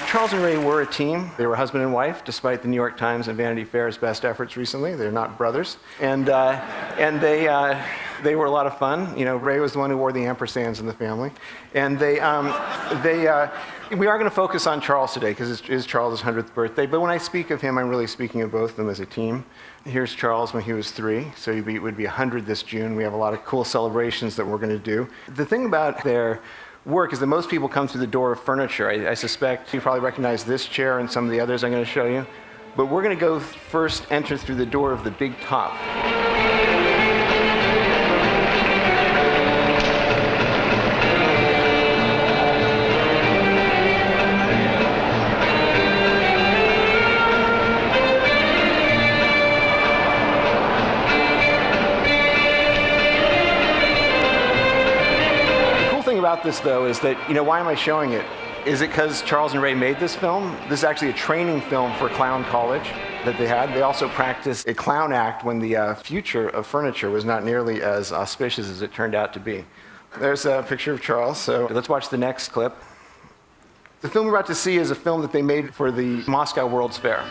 Charles and Ray were a team. They were husband and wife, despite the New York Times and Vanity Fair's best efforts recently. They're not brothers. And they were a lot of fun. You know, Ray was the one who wore the ampersands in the family. And we are going to focus on Charles today, because it is Charles' 100th birthday. But when I speak of him, I'm really speaking of both of them as a team. Here's Charles when he was 3, so he would be 100 this June. We have a lot of cool celebrations that we're going to do. The thing about their work is that most people come through the door of furniture. I suspect you probably recognize this chair and some of the others I'm going to show you. But we're going to go first enter through the door of the big top. About this, though, is that, you know, why am I showing it? Is it because Charles and Ray made this film? This is actually a training film for clown college that they had. They also practiced a clown act when the future of furniture was not nearly as auspicious as it turned out to be. There's a picture of Charles, so let's watch the next clip. The film we're about to see is a film that they made for the Moscow World's Fair.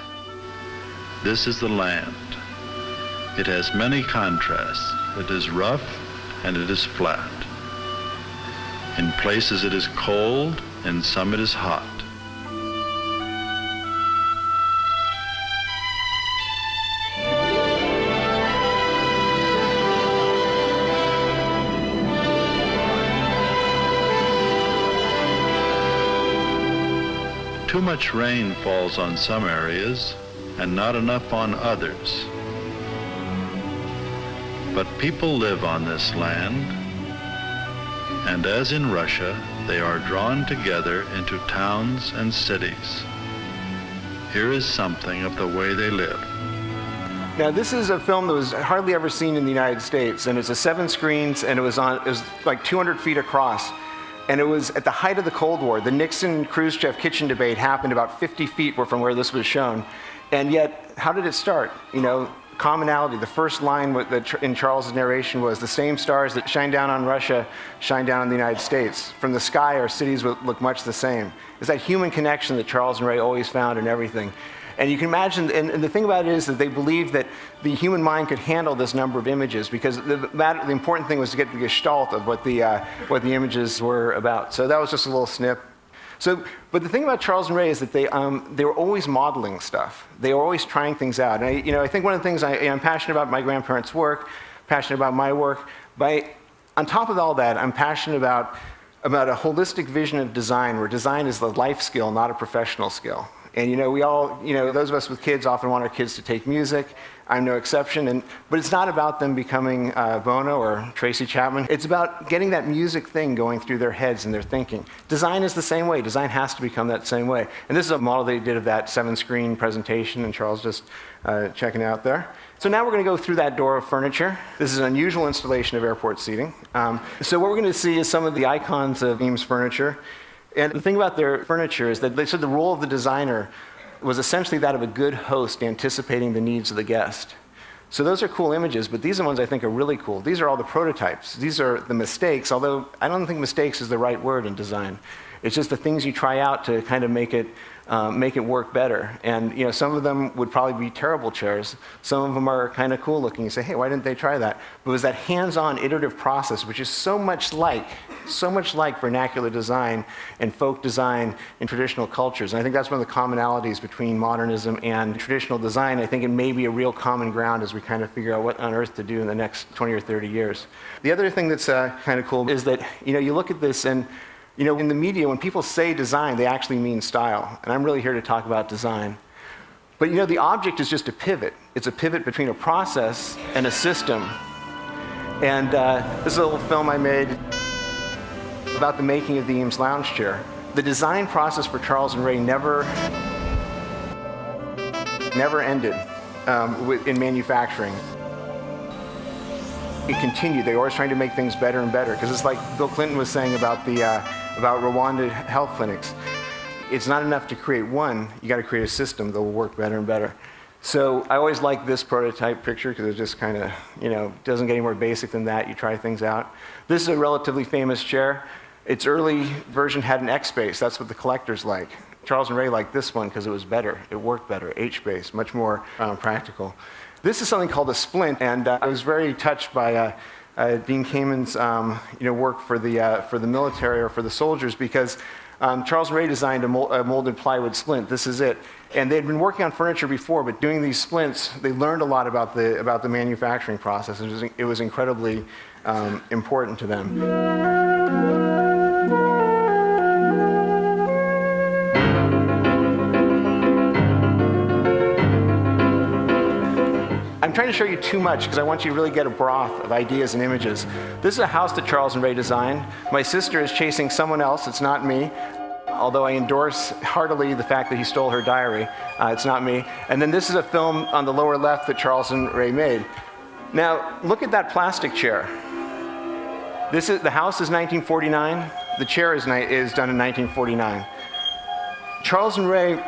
This is the land. It has many contrasts. It is rough and it is flat. In places it is cold, in some it is hot. Too much rain falls on some areas and not enough on others. But people live on this land. And as in Russia, they are drawn together into towns and cities. Here is something of the way they live. Now, this is a film that was hardly ever seen in the United States, and it's a 7 screens, and it was like 200 feet across. And it was at the height of the Cold War. The Nixon-Khrushchev kitchen debate happened about 50 feet from where this was shown. And yet, how did it start? You know, commonality. The first line in Charles' narration was, "The same stars that shine down on Russia shine down on the United States. From the sky, our cities would look much the same." It's that human connection that Charles and Ray always found in everything. And you can imagine, and the thing about it is that they believed that the human mind could handle this number of images, because the important thing was to get the gestalt of what the images were about. So that was just a little snip. But the thing about Charles and Ray is that they were always modeling stuff. They were always trying things out. And I think one of the things I'm passionate about my grandparents' work, passionate about my work. On top of all that, I'm passionate about a holistic vision of design, where design is a life skill, not a professional skill. And we all, those of us with kids often want our kids to take music. I'm no exception. But it's not about them becoming Bono or Tracy Chapman. It's about getting that music thing going through their heads and their thinking. Design is the same way. Design has to become that same way. And this is a model they did of that 7-screen presentation, and Charles just checking it out there. So now we're going to go through that door of furniture. This is an unusual installation of airport seating. So what we're going to see is some of the icons of Eames furniture. And the thing about their furniture is that they said the role of the designer was essentially that of a good host anticipating the needs of the guest. So those are cool images, but these are ones I think are really cool. These are all the prototypes. These are the mistakes, although I don't think mistakes is the right word in design. It's just the things you try out to kind of make it work better. And some of them would probably be terrible chairs. Some of them are kind of cool looking. You say, hey, why didn't they try that? But it was that hands-on iterative process, which is so much like vernacular design and folk design in traditional cultures. And I think that's one of the commonalities between modernism and traditional design. I think it may be a real common ground as we kind of figure out what on earth to do in the next 20 or 30 years. The other thing that's kind of cool is that you look at this, and in the media, when people say design, they actually mean style. And I'm really here to talk about design. But the object is just a pivot. It's a pivot between a process and a system. And this is a little film I made about the making of the Eames lounge chair. The design process for Charles and Ray never ended in manufacturing. It continued. They were always trying to make things better and better, because it's like Bill Clinton was saying about Rwanda health clinics. it's not enough to create one, you got to create a system that will work better and better. So I always like this prototype picture because it just kind of, doesn't get any more basic than that. You try things out. This is a relatively famous chair. Its early version had an X-base. That's what the collectors like. Charles and Ray liked this one because it was better. It worked better. H-base, much more practical. This is something called a splint, and I was very touched by Dean Kamen's work for the military or for the soldiers, because Charles and Ray designed a molded plywood splint. This is it. And they'd been working on furniture before, but doing these splints, they learned a lot about the manufacturing process. It was incredibly important to them. I'm trying to show you too much because I want you to really get a broth of ideas and images. This is a house that Charles and Ray designed. My sister is chasing someone else. It's not me, although I endorse heartily the fact that he stole her diary. It's not me. And then this is a film on the lower left that Charles and Ray made. Now, look at that plastic chair. The house is 1949. The chair is done in 1949. Charles and Ray,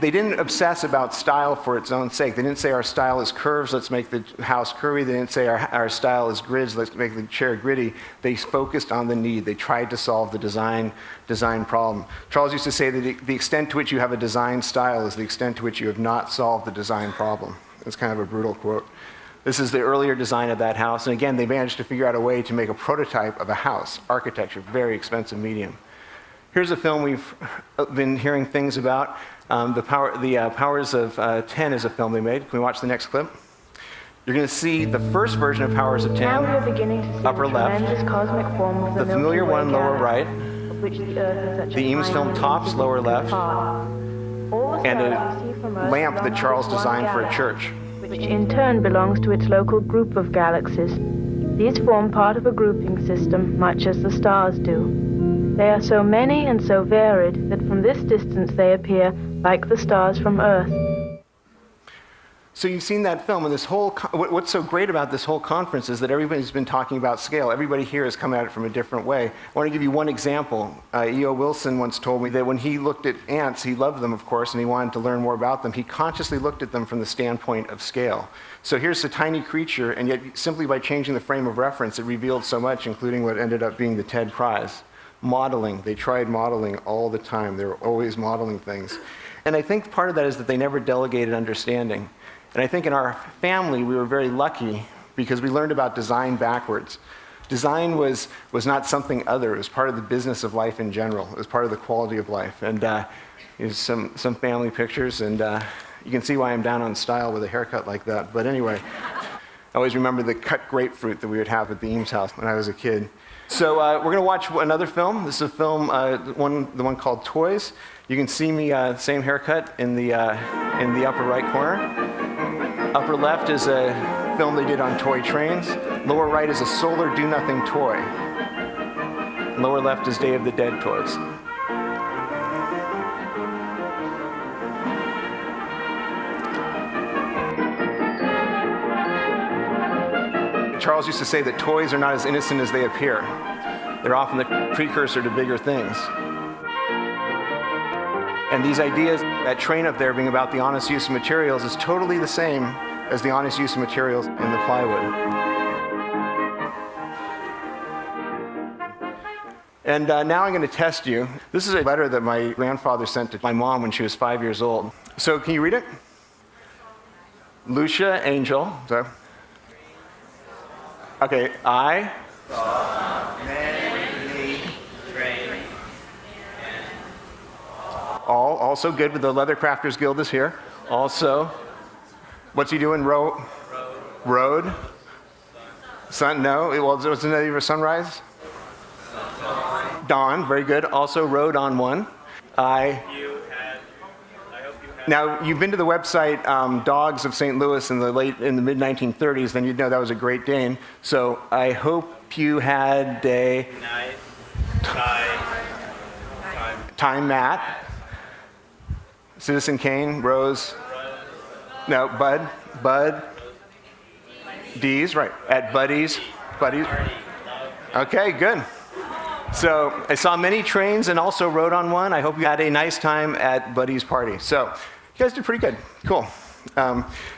they didn't obsess about style for its own sake. They didn't say our style is curves, let's make the house curvy. They didn't say our style is grids, let's make the chair gritty. They focused on the need. They tried to solve the design problem. Charles used to say that the extent to which you have a design style is the extent to which you have not solved the design problem. It's kind of a brutal quote. This is the earlier design of that house. And again, they managed to figure out a way to make a prototype of a house. Architecture, very expensive medium. Here's a film we've been hearing things about. The Powers of 10 is a film they made. Can we watch the next clip? You're going to see the first version of Powers of 10, now we are beginning to see upper the left, tremendous cosmic form of the familiar Milky Way one lower right, galaxy, of which the Earth is such the a Eames tiny film tops invisible lower left, part. All the and stars we see from a Earth lamp belong that to Charles this one designed for a galaxy, church. which in turn belongs to its local group of galaxies. These form part of a grouping system, much as the stars do. They are so many and so varied that from this distance they appear like the stars from Earth. So you've seen that film, and what's so great about this whole conference is that everybody's been talking about scale. Everybody here has come at it from a different way. I want to give you one example. E.O. Wilson once told me that when he looked at ants, he loved them, of course, and he wanted to learn more about them. He consciously looked at them from the standpoint of scale. So here's a tiny creature, and yet simply by changing the frame of reference, it revealed so much, including what ended up being the TED Prize. Modeling. They tried modeling all the time. They were always modeling things. And I think part of that is that they never delegated understanding. And I think in our family, we were very lucky because we learned about design backwards. Design was not something other. It was part of the business of life in general. It was part of the quality of life. And here's some family pictures. And you can see why I'm down on style with a haircut like that. But anyway, I always remember the cut grapefruit that we would have at the Eames house when I was a kid. So we're going to watch another film. This is a film, the one called Toys. You can see me, same haircut in the upper right corner. Upper left is a film they did on toy trains. Lower right is a solar do-nothing toy. Lower left is Day of the Dead toys. Charles used to say that toys are not as innocent as they appear. They're often the precursor to bigger things. And these ideas, that train up there being about the honest use of materials, is totally the same as the honest use of materials in the plywood. And now I'm going to test you. This is a letter that my grandfather sent to my mom when she was 5 years old. So can you read it? Lucia Angel. So. Okay, I saw many trains. Also good with the Leather Crafters Guild is here. Also, what's he doing? Road. Sun. No. Well, what's the name of sunrise? Dawn. Very good. Also rode on one. Now, you've been to the website Dogs of St. Louis in the mid-1930s, then you'd know that was a Great Dane. So I hope you had a nice time, Matt. Citizen Kane, Rose. No, Bud. D's, right, at Buddies. Okay, good. So I saw many trains and also rode on one. I hope you had a nice time at Buddy's party. So you guys did pretty good. Cool.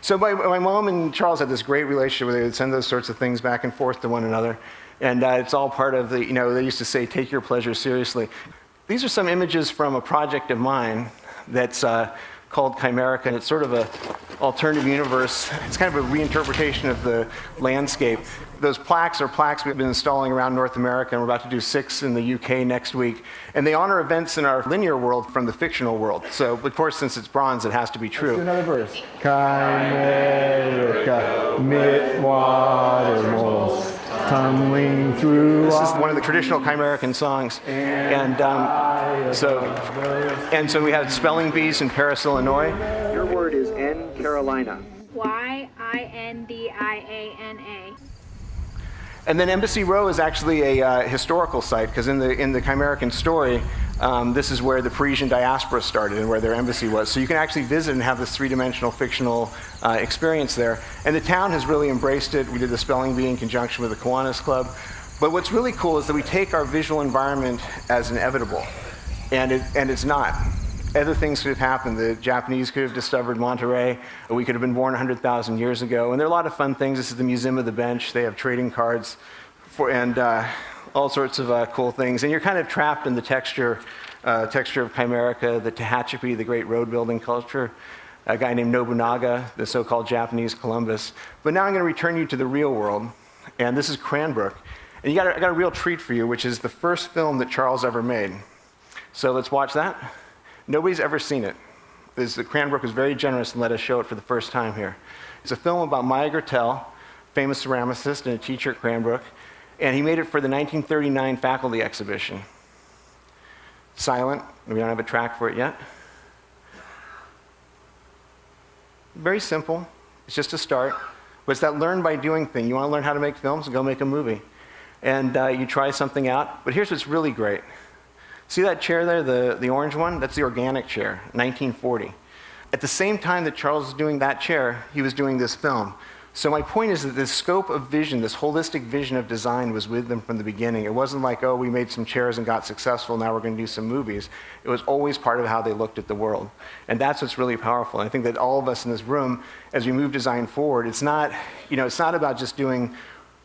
So my mom and Charles had this great relationship where they would send those sorts of things back and forth to one another. And it's all part of the, they used to say, take your pleasure seriously. These are some images from a project of mine that's called Chimerica, and it's sort of an alternative universe. It's kind of a reinterpretation of the landscape. Those plaques are plaques we've been installing around North America, and we're about to do 6 in the UK next week. And they honor events in our linear world from the fictional world. So, of course, since it's bronze, it has to be true. Let's do another verse. Chimerica, midwatermost, tumbling through. This is one of the traditional Chimerican songs. And so we have spelling bees in Paris, Illinois. Your word is N, Carolina. Yindiana. And then Embassy Row is actually a historical site, because in the Chimerican story, this is where the Parisian diaspora started and where their embassy was. So you can actually visit and have this three-dimensional fictional experience there. And the town has really embraced it. We did the spelling bee in conjunction with the Kiwanis Club. But what's really cool is that we take our visual environment as inevitable, and it's not. Other things could have happened. The Japanese could have discovered Monterey. We could have been born 100,000 years ago. And there are a lot of fun things. This is the Museum of the Bench. They have trading cards and all sorts of cool things. And you're kind of trapped in the texture of Chimerica, the Tehachapi, the great road-building culture, a guy named Nobunaga, the so-called Japanese Columbus. But now I'm going to return you to the real world. And this is Cranbrook. And I got a real treat for you, which is the first film that Charles ever made. So let's watch that. Nobody's ever seen it. Cranbrook was very generous and let us show it for the first time here. It's a film about Maya Gertel, famous ceramicist and a teacher at Cranbrook, and he made it for the 1939 faculty exhibition. Silent, we don't have a track for it yet. Very simple, it's just a start, but it's that learn by doing thing. You want to learn how to make films? Go make a movie. And you try something out, but here's what's really great. See that chair there, the orange one? That's the organic chair, 1940. At the same time that Charles was doing that chair, he was doing this film. So my point is that this scope of vision, this holistic vision of design was with them from the beginning. It wasn't like, oh, we made some chairs and got successful, now we're going to do some movies. It was always part of how they looked at the world. And that's what's really powerful. I think that all of us in this room, as we move design forward, it's not about just doing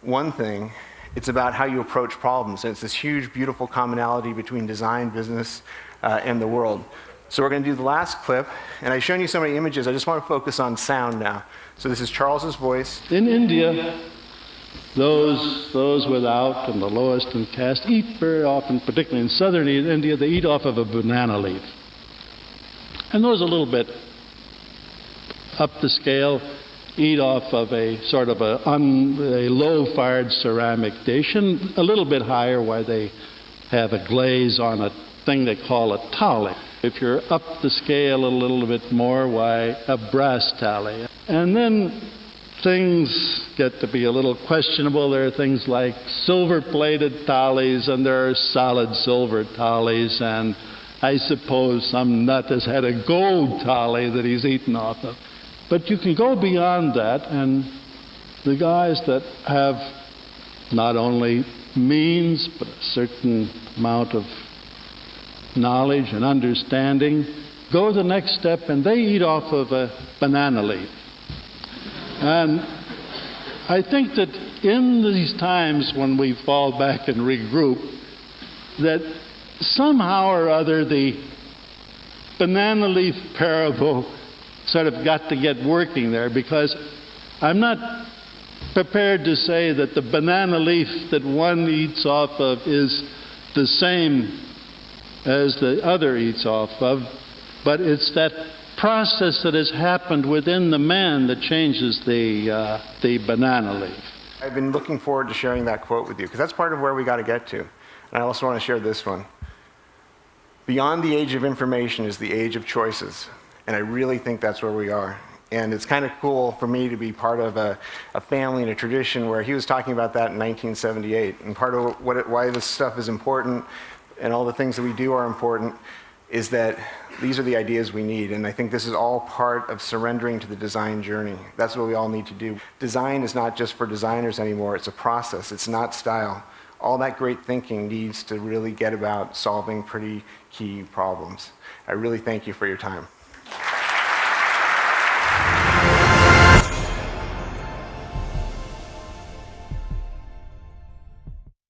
one thing. It's about how you approach problems. And it's this huge, beautiful commonality between design, business, and the world. So we're going to do the last clip. And I've shown you so many images. I just want to focus on sound now. So this is Charles's voice. In India, those without and the lowest in caste eat very often, particularly in southern India, they eat off of a banana leaf. And those a little bit up the scale eat off of a sort of a low-fired ceramic dish, and a little bit higher why they have a glaze on a thing they call a tali. If you're up the scale a little bit more, why a brass tali. And then things get to be a little questionable. There are things like silver-plated talis, and there are solid silver talis, and I suppose some nut has had a gold tali that he's eaten off of. But you can go beyond that, and the guys that have not only means, but a certain amount of knowledge and understanding, go the next step, and they eat off of a banana leaf. And I think that in these times when we fall back and regroup, that somehow or other the banana leaf parable sort of got to get working there, because I'm not prepared to say that the banana leaf that one eats off of is the same as the other eats off of, but it's that process that has happened within the man that changes the banana leaf. I've been looking forward to sharing that quote with you, because that's part of where we got to get to. And I also want to share this one. Beyond the age of information is the age of choices. And I really think that's where we are. And it's kind of cool for me to be part of a family and a tradition where he was talking about that in 1978. And part of why this stuff is important and all the things that we do are important is that these are the ideas we need. And I think this is all part of surrendering to the design journey. That's what we all need to do. Design is not just for designers anymore. It's a process. It's not style. all that great thinking needs to really get about solving pretty key problems. I really thank you for your time.